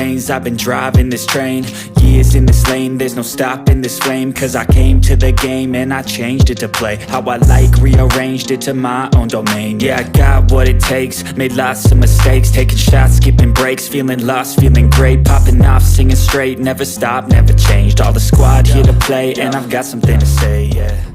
lanes, I've been driving this train. Years in this lane, there's no stopping this flame. Cause I came to the game and I changed it to play how I like, rearranged it to my own domain. Yeah, I got what it takes, made lots of mistakes, taking shots, skipping breaks, feeling lost, feeling great, popping off, singing straight, never stopped, never changed. All the squad here to play, and I've got something to say, yeah.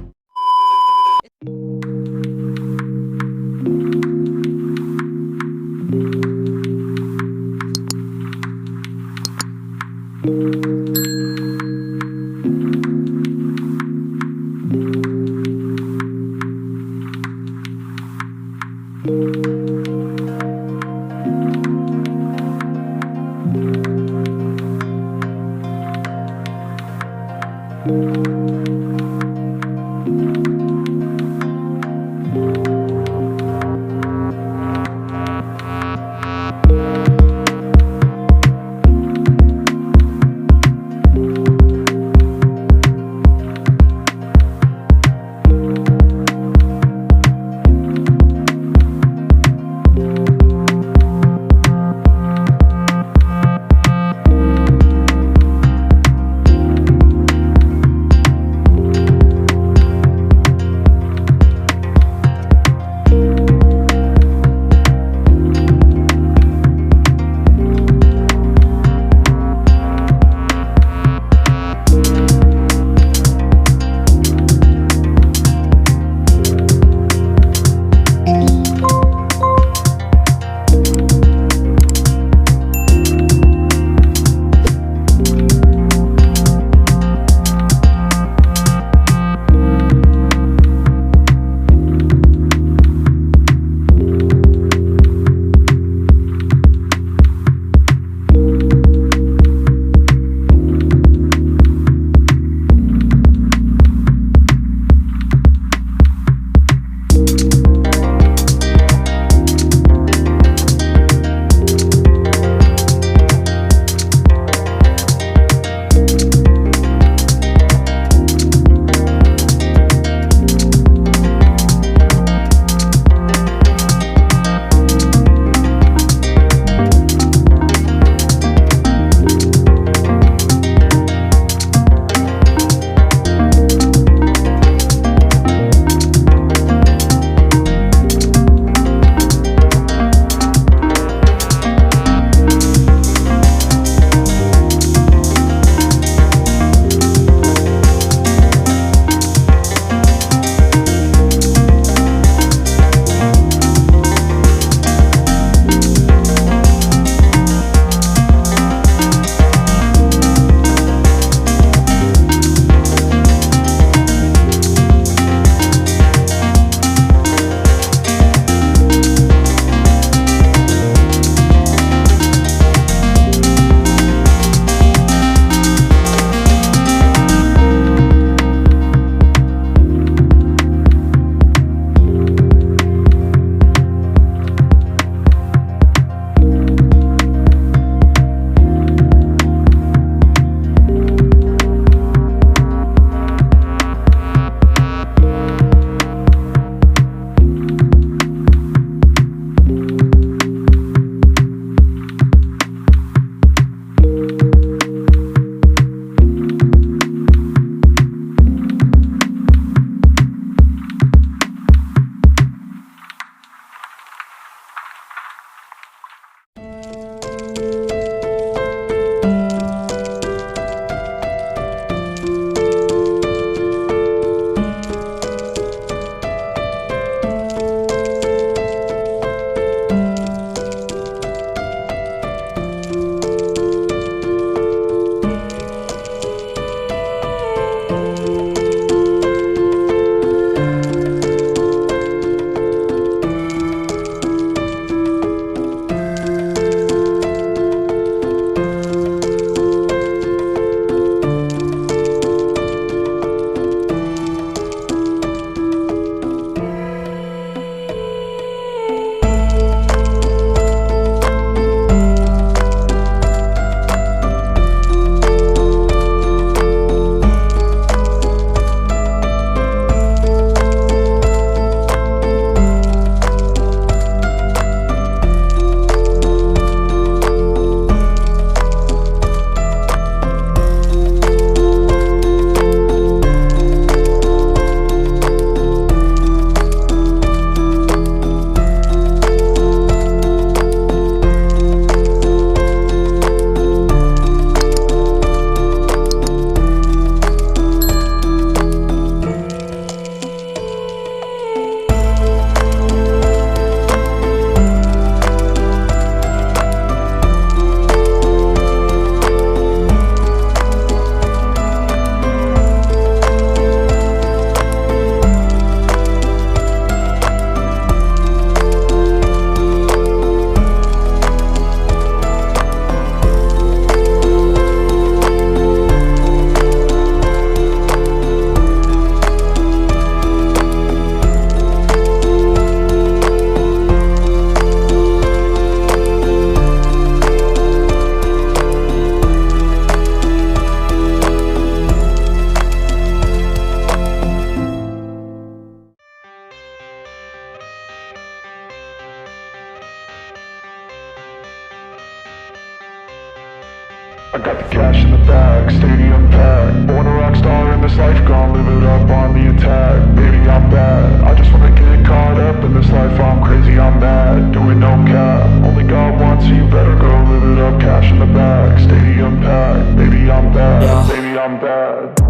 I got the cash in the bag, stadium packed. Born a rock star in this life, gon' live it up on the attack. Baby, I'm bad, I just wanna get caught up in this life. I'm crazy, I'm mad, doing no cap. Only God wants you, better go live it up. Cash in the bag, stadium packed. Baby, I'm bad, yeah. Baby, I'm bad.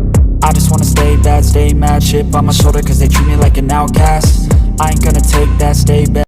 I just wanna stay bad, stay mad. Chip on my shoulder cause they treat me like an outcast. I ain't gonna take that, stay bad.